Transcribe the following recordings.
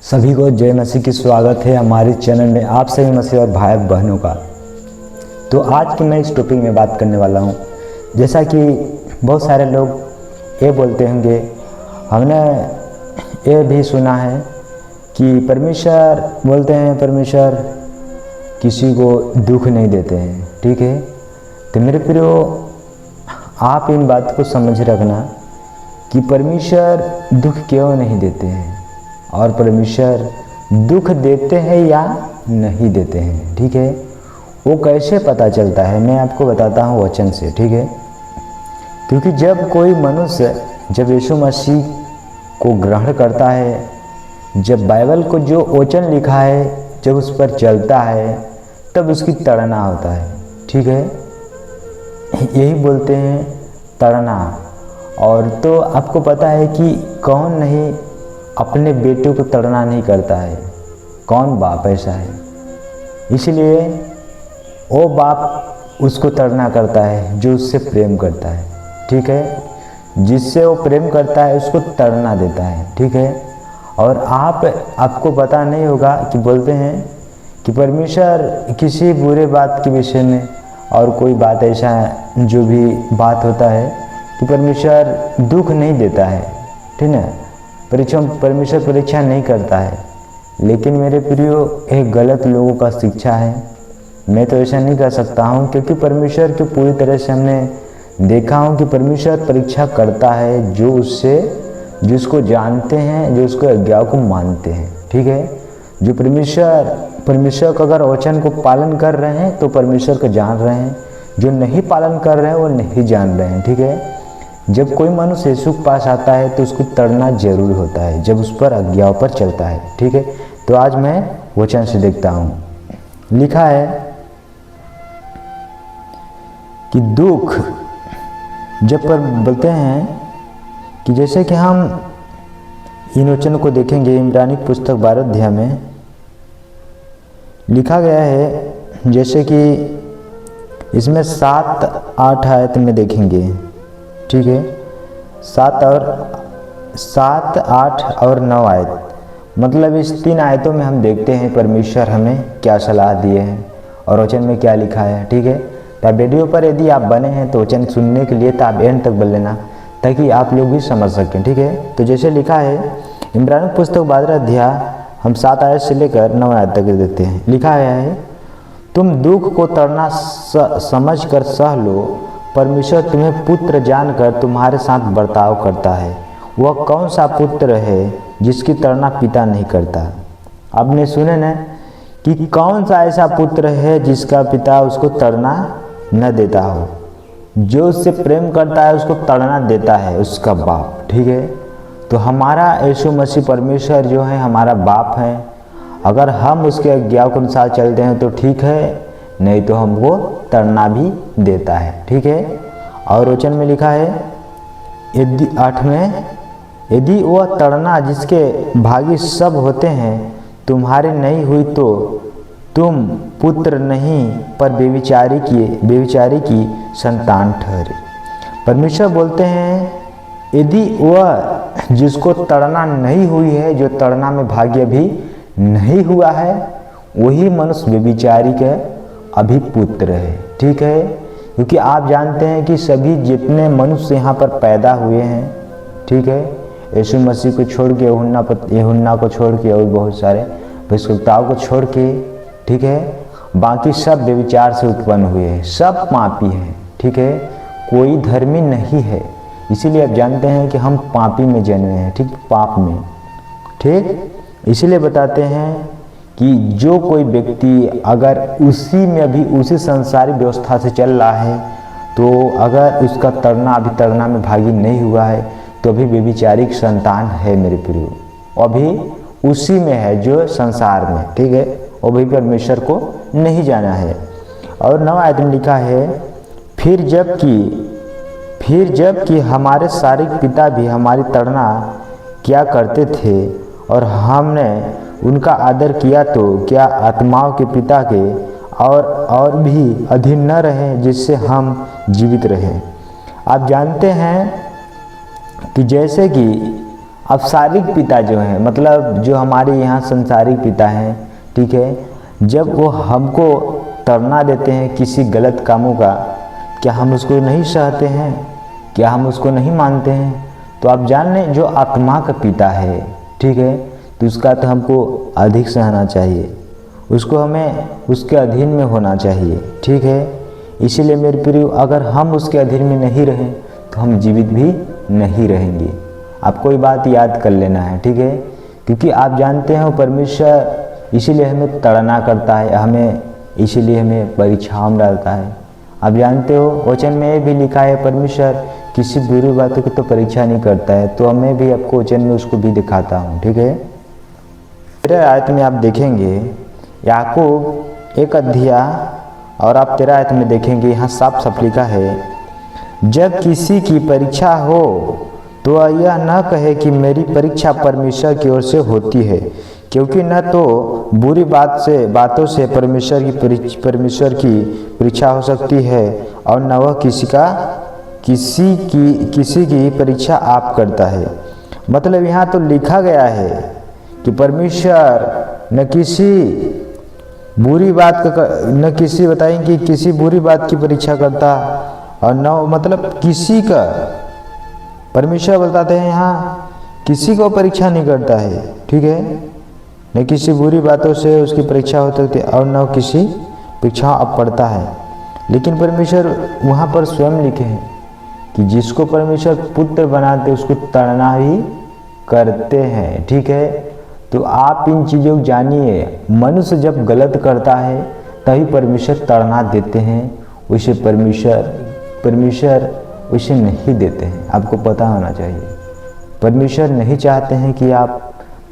सभी को जय मसीह की स्वागत है हमारे चैनल में आप सभी मसीह और भाई बहनों का। तो आज की मैं इस टॉपिक में बात करने वाला हूँ। जैसा कि बहुत सारे लोग ये बोलते होंगे, हमने ये भी सुना है कि परमेश्वर बोलते हैं परमेश्वर किसी को दुख नहीं देते हैं। ठीक है, तो मेरे प्रियो आप इन बात को समझ रखना कि परमेश्वर दुख क्यों नहीं देते हैं और परमेश्वर दुख देते हैं या नहीं देते हैं। ठीक है, वो कैसे पता चलता है मैं आपको बताता हूँ वचन से। ठीक है, क्योंकि जब कोई मनुष्य जब यीशु मसीह को ग्रहण करता है, जब बाइबल को जो वचन लिखा है जब उस पर चलता है, तब उसकी तड़ना होता है। ठीक है, यही बोलते हैं तड़ना। और तो आपको पता है कि कौन नहीं अपने बेटे को तड़ना नहीं करता है, कौन बाप ऐसा है। इसलिए वो बाप उसको तड़ना करता है जो उससे प्रेम करता है। ठीक है, जिससे वो प्रेम करता है उसको तड़ना देता है। ठीक है, और आपको पता नहीं होगा कि बोलते हैं कि परमेश्वर किसी बुरे बात के विषय में और कोई बात ऐसा जो भी बात होता है कि परमेश्वर दुख नहीं देता है। ठीक है, परमेश्वर परीक्षा नहीं करता है। लेकिन मेरे प्रियो एक गलत लोगों का शिक्षा है। मैं तो ऐसा नहीं कर सकता हूँ, क्योंकि परमेश्वर को पूरी तरह से हमने देखा हूँ कि परमेश्वर परीक्षा करता है जिसको जानते हैं, जो उसको आज्ञा को मानते हैं। ठीक है, जो परमेश्वर का अगर वचन को पालन कर रहे हैं तो परमेश्वर को जान रहे हैं, जो नहीं पालन कर रहे हैं वो नहीं जान रहे हैं। ठीक है, जब कोई मनुष्य यीशु के पास आता है तो उसको तड़ना जरूर होता है जब उस पर आज्ञाओं पर चलता है। ठीक है, तो आज मैं वचन से देखता हूँ। लिखा है कि दुख जब पर बोलते हैं कि जैसे कि हम इन वचन को देखेंगे, इब्रानी पुस्तक 12 अध्याय में लिखा गया है, जैसे कि इसमें 7-8 आयत में देखेंगे। ठीक है, 7, 8 और 9 आयत, मतलब इस 3 आयतों में हम देखते हैं परमेश्वर हमें क्या सलाह दिए हैं और वचन में क्या लिखा है। ठीक है, तो वीडियो पर यदि आप बने हैं तो वचन सुनने के लिए तो आप एंड तक बन लेना ताकि आप लोग भी समझ सकें। ठीक है, तो जैसे लिखा है इब्रानी पुस्तक 12 अध्याय हम 7 आयत से लेकर 9 आयत तक देखते हैं। लिखा गया है, तुम दुख को तड़ना समझ कर सह लो, परमेश्वर तुम्हें पुत्र जानकर तुम्हारे साथ बर्ताव करता है। वह कौन सा पुत्र है जिसकी तड़ना पिता नहीं करता। आपने सुने ना कि कौन सा ऐसा पुत्र है जिसका पिता उसको तड़ना न देता हो। जो उससे प्रेम करता है उसको तड़ना देता है उसका बाप। ठीक है, तो हमारा यीशु मसीह परमेश्वर जो है हमारा बाप है। अगर हम उसके आज्ञा के अनुसार चलते हैं तो ठीक है, नहीं तो हमको तड़ना भी देता है। ठीक है, और वचन में लिखा है 8 में, यदि वह तड़ना जिसके भागी सब होते हैं तुम्हारे नहीं हुई तो तुम पुत्र नहीं पर बेविचारी की संतान ठहरे। परमेश्वर बोलते हैं यदि वह जिसको तड़ना नहीं हुई है, जो तड़ना में भाग्य भी नहीं हुआ है, वही मनुष्य बेविचारी के अभी पुत्र है। ठीक है, क्योंकि आप जानते हैं कि सभी जितने मनुष्य यहाँ पर पैदा हुए हैं, ठीक है, यीशु मसीह को छोड़ के यूहन्ना को छोड़ के और बहुत सारे भविष्यवक्ताओं को छोड़ के, ठीक है, बाकी सब व्यभिचार से उत्पन्न हुए हैं, सब पापी हैं। ठीक है, कोई धर्मी नहीं है। इसीलिए आप जानते हैं कि हम पापी में जन्मे हैं। ठीक, पाप में। ठीक, इसीलिए बताते हैं कि जो कोई व्यक्ति अगर उसी में अभी उसी संसारिक व्यवस्था से चल रहा है, तो अगर उसका तड़ना अभी तड़ना में भागी नहीं हुआ है तो अभी व्यभिचारिक संतान है मेरे प्रियो, अभी उसी में है जो संसार में। ठीक है, वो भी परमेश्वर को नहीं जाना है। और 9 आयत में लिखा है, फिर जबकि हमारे शारीरिक पिता भी हमारी तड़ना क्या करते थे और हमने उनका आदर किया, तो क्या आत्माओं के पिता के और भी अधीन न रहे जिससे हम जीवित रहें। आप जानते हैं कि जैसे कि अवसारिक पिता जो हैं, मतलब जो हमारे यहाँ संसारिक पिता हैं, ठीक है, जब वो हमको ताड़ना देते हैं किसी गलत कामों का, क्या हम उसको नहीं सहते हैं? क्या हम उसको नहीं मानते हैं? तो आप जान लें जो आत्मा का पिता है, ठीक है, तो उसका तो हमको अधिक सहना चाहिए, उसको हमें उसके अधीन में होना चाहिए, ठीक है। इसीलिए मेरे प्रिय, अगर हम उसके अधीन में नहीं रहें तो हम जीवित भी नहीं रहेंगे। आपको ये बात याद कर लेना है, ठीक है, क्योंकि आप जानते हो परमेश्वर इसीलिए हमें ताड़ना करता है, हमें इसीलिए हमें परीक्षाओं में डालता है। आप जानते हो वचन में ये भी लिखा है परमेश्वर किसी बुरी बातों की तो परीक्षा नहीं करता है, तो मैं भी आपको वचन में उसको भी दिखाता हूँ, ठीक है। मेरे आयत में आप देखेंगे याकूब 1 अध्याय और आप 13 आयत में देखेंगे, यहाँ साफ साफ लिखा है, जब किसी की परीक्षा हो तो यह न कहे कि मेरी परीक्षा परमेश्वर की ओर से होती है, क्योंकि न तो बुरी बातों से परमेश्वर की परीक्षा हो सकती है और न वह किसी की परीक्षा आप करता है। मतलब यहाँ तो लिखा गया है कि परमेश्वर न किसी बुरी बात का न किसी बताएंगे किसी बुरी बात की परीक्षा करता, और न मतलब किसी का, परमेश्वर बताते हैं यहाँ किसी को परीक्षा नहीं करता है, ठीक है, न किसी बुरी बातों से उसकी परीक्षा हो सकती है और न किसी परीक्षा अब पड़ता है। लेकिन परमेश्वर वहाँ पर स्वयं लिखे हैं कि जिसको परमेश्वर पुत्र बनाते उसको ताड़ना ही करते हैं, ठीक है। तो आप इन चीज़ों को जानिए, मनुष्य जब गलत करता है तभी परमेश्वर ताड़ना देते हैं, उसे परमेश्वर उसे नहीं देते हैं। आपको पता होना चाहिए परमेश्वर नहीं चाहते हैं कि आप,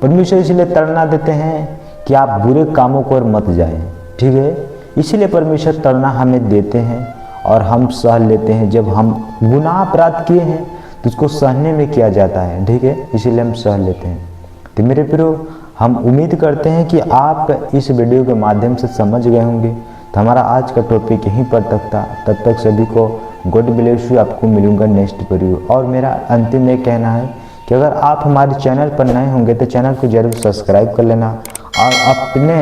परमेश्वर इसलिए ताड़ना देते हैं कि आप बुरे कामों को और मत जाएं, ठीक है। इसलिए परमेश्वर ताड़ना हमें देते हैं और हम सह लेते हैं। जब हम गुनाह अपराध किए हैं तो उसको सहने में किया जाता है, ठीक है, इसीलिए हम सह लेते हैं। तो मेरे प्रियो, हम उम्मीद करते हैं कि आप इस वीडियो के माध्यम से समझ गए होंगे। तो हमारा आज का टॉपिक यहीं पर तक था। तब तक सभी को गॉड ब्लेस यू। आपको मिलूंगा नेक्स्ट वीडियो। और मेरा अंतिम में कहना है कि अगर आप हमारे चैनल पर नए होंगे तो चैनल को जरूर सब्सक्राइब कर लेना और अपने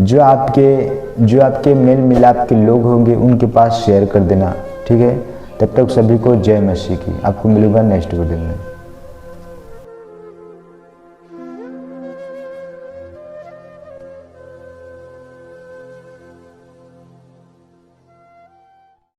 जो आपके मेल मिलाप के लोग होंगे उनके पास शेयर कर देना, ठीक है। तब तक सभी को जय मसीह की। आपको मिलूंगा नेक्स्ट वीडियो में।